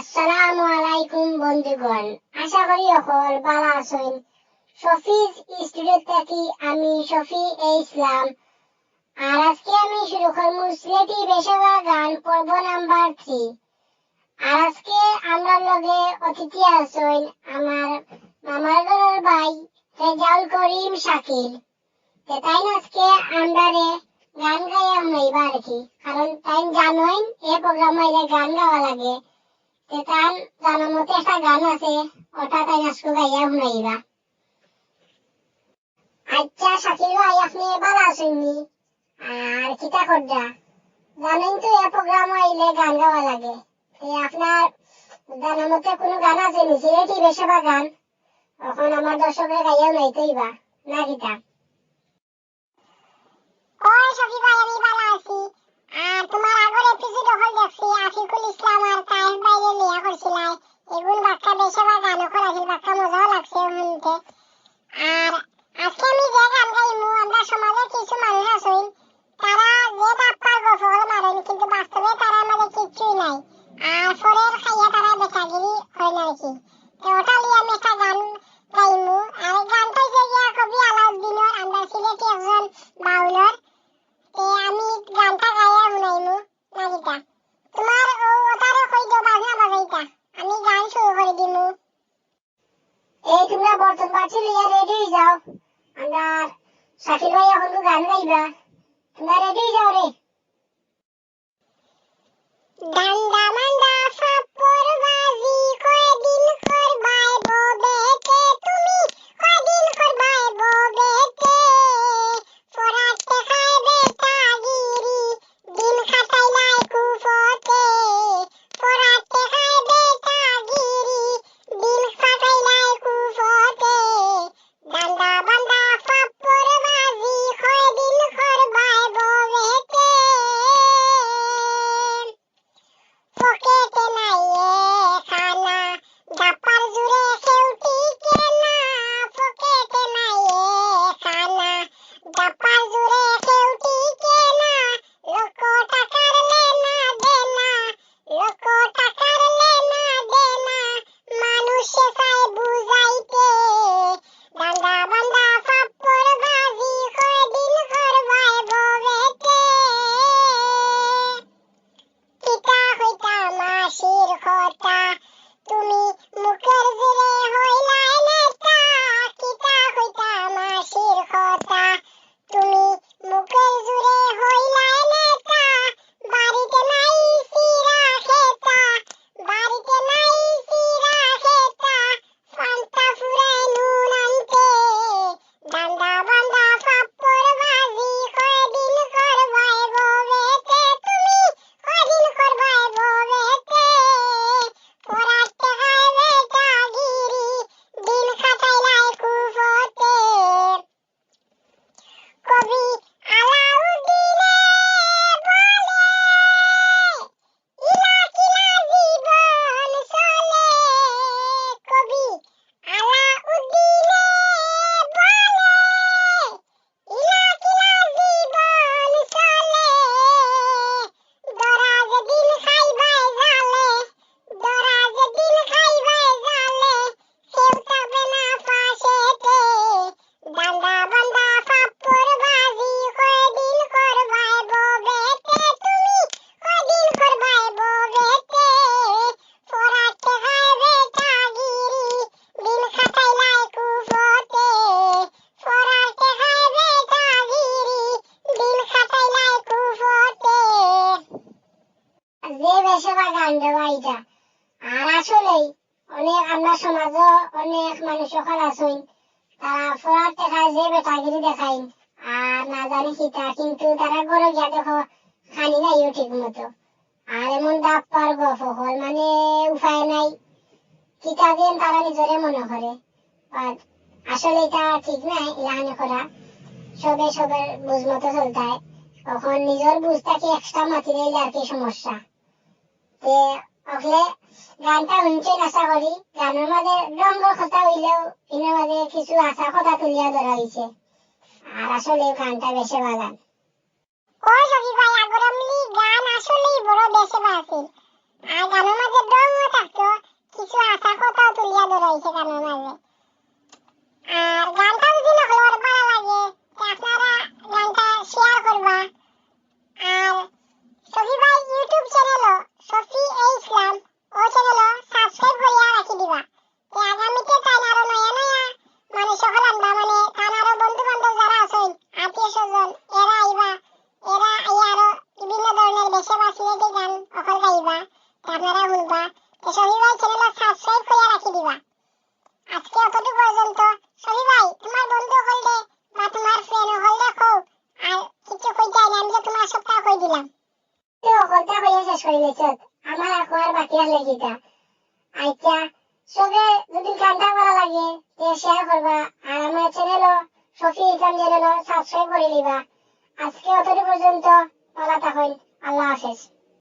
আসসালামু আলাইকুম বন্ধুগণ, আশা করি সকল ভালো আছেন। শফিজ স্টুডিও থেকে আমি শফি ইসলাম। আর আজকে আমি শুরু করব সিলেটি বেশবা গান পর্ব নাম্বার 3। আর আজকে আমরা লগে অতিথি আছেন আমার মামার ঘরের ভাই রেজাউল করিম শাকিল। তাই আজকে আমরা গান গাইয়া শুনাইবা আর কি, কারণ তাই জানোই এই প্রোগ্রাম আইলে গান গাওয়া লাগে। তার জানার মতো একটা গান আছে, ওটা তাই আজকে গাইয়া শুনাইবা। আচ্ছা শাকিল ভাই, আপনি ভালো আছেননি? আর কিতা করডা? জানেন তো এই প্রোগ্রাম আইলে গান গাওয়া লাগে। আপনার জানার মতো কোনো গান আছে নি সিলেটি বেশবা গান? এখন আমার দর্শকরা গাইয়া শুনাইতেইবা না কিতা? ওই শফি ভাই, আমি ভালো আছি। আর তোমার আগের এপিসোড হল দেখছি, আফিকুল ইসলাম আর তাহের বাইরে লিয়া করছিলাই। এগুন বাক্কা বেশবা গানও করাছিল, বাক্কা মজাও লাগছে শুনতে। আর আজকে আমি যে গান গাইমু, আমরা সমাজের কিছু মানুষ আছেন, তারা যে বাপ্পার গফল মারেন, কিন্তু বাস্তবে তারা আমাদের কিচ্ছুই নাই। আর ফরের খাইয়া তারা বেটাগিরি হয় না কি। তো ওটা লিয়ে আমি একটা গান গাইমু। আর গানটা যে গিয়া কবি আলাউদ্দিনের, আমরা সিলেটি একজন বাউলর। আমি গানটা গাইয়া শুনাইমু নাগিতা। তোমার ওটারে কই দাও বাজনা বাজাইতা, আমি গান শুরু করে দিমু। এই তোমরা বর্তমান বাচ্চা লিয়া রেডি হয়ে যাও। আমরা শাকিল ভাই এখন তো গান গাইবা, তোমরা রেডি হয়ে যাও রে। ডান্ডা মান্ডা ফাপড় বাজি কয়দিন করবাই ববেতে, তুমি কয়দিন করবাই ববেতে, পড়াতে খায় বেটাগিরি, দিন খাটাইলাই কুফতে, পড়াতে খায় বেটাগিরি, দিন খাটাইলাই কুফতে, ডান্ডা বান্ডা ফাপড় বাজি কয়দিন করবাই ববেতে, পকেটে নাই খানা, ডাপার জুড়ে খেউটি কেনা, পকেটে নাই খানা, ডাপার জুড়ে খেউটি কেনা, লোক টাকার লেনা দেনা, লোক টাকার লেনা দেনা, মানুষে চাই বুঝাইতে, ডান্ডা বান্ডা ফাপড় বাজি কয়দিন করবাই ববেতে, কিতা হইতা মাসির কথা, তুমি মুখের জুড়ে হইলাই নেতা, কিতা হইতা মাসির কথা, তুমি মুখের জুড়ে হইলাই নেতা, বাড়িতে নাই সিরা খেতা, বাড়িতে নাই সিরা খেতা, ফান্তা ফুরাই নুন আনতে, ডান্ডা বান্ডা ফাপড় বাজি কয়দিন করবাই ববেতে, তুমি কয়দিন করবাই ববেতে, পড়াতে খায় বেটাগিরি, দিন খাটাইলাই কুফতে, কবি আলাউদ্দিনে বলে, ইলা কিলা জীবন চলে, কবি আলাউদ্দিনে বলে, ইলা কিলা জীবন চলে, দরাজ দিন খাইবাই জালে, দরাজ দিন খাইবাই জালে, কেউ থাকবে না পাশেতে, ডান্ডা বান্ডা ফাপড় বাজি কয়দিন করবাই ববেতে, তুমি কয়দিন করবাই ববেতে, পড়াতে খায় বেটাগিরি, দিন খাটাইলাই কুফতে, পড়াতে খায় বেটাগিরি, দিন খাটাইলাই কুফতে। যে বেশবা গান দেওয়া এটা। আর আসলেই অনেক আমরা সমাজও অনেক মানুষ সকল আছেন, তারা ফোরার দেখায় যে বেটাগিরি দেখায় আর না জানি কিতা, কিন্তু তারা গড়ে গিয়া দেখো খানি নাইও ঠিক মতো। আর এমন ডাপ্পার গপ হল মানে উপায় নাই, কিতা দিন তারা নিজরে মনে করে। আসলে এটা ঠিক নাই ইলাহানি করা, সবে সবের বুঝ মতো চলতে হয়। তখন নিজের বুঝটাকে এক্সট্রা মাতি রইলে আর কি সমস্যা। গানটা শুনছেন আশা করি। গানের মাঝে রঙের কথা হইলেও এর মাঝে কিছু আশা কথা তুলিয়া ধরা হয়েছে। আর আসলে গানটা বেশি বাগান। ওই শফি ভাই, আগরমলি গান আসলেই বড় বেশবা আছিল। আর গানের মাঝে রঙও থাকতো, রয়েছে কানের মাঝে। আর গানটা যদি নকল ভালো লাগে আপনারা গানটা শেয়ার করবা। আর সফি ভাই ইউটিউব চ্যানেল সফি ইসলাম ও চ্যানেল সাবস্ক্রাইব করিয়া রাখি দিবা। আগামীতে তাই আরো নয়া নয়া মানে সকল আনবা, মানে তার আরো বন্ধু বান্ধব যারা আছেন আত্মীয় স্বজন এরা আইবা, এরা আরো বিভিন্ন ধরনের দেশে বা সিলেটি গান অকল গাইবা, আপনারা শুনবা। সফি ভাই চ্যানেল সাবস্ক্রাইব করিয়া রাখি দিবা। আজকে অতটুকু পর্যন্ত। সফি ভাই তোমার বন্ধু হলদে বা তোমার ফ্রেন্ড হলদে কও, আর কিছু কইতে না, আমি যে তোমার সবটা কই দিলাম। অকলটা কইয়া শেষ করে দিয়েছ, আমার আর বাকি আর লেগিটা। আচ্ছা সবে যদি গানটা ভালো লাগে শেয়ার করবা, আর আমার চ্যানেল সফি ইসলাম চ্যানেল সাবস্ক্রাইব করে দিবা। আজকে অতটুকু পর্যন্ত, ভালো থাকুন, আল্লাহ হাফেজ।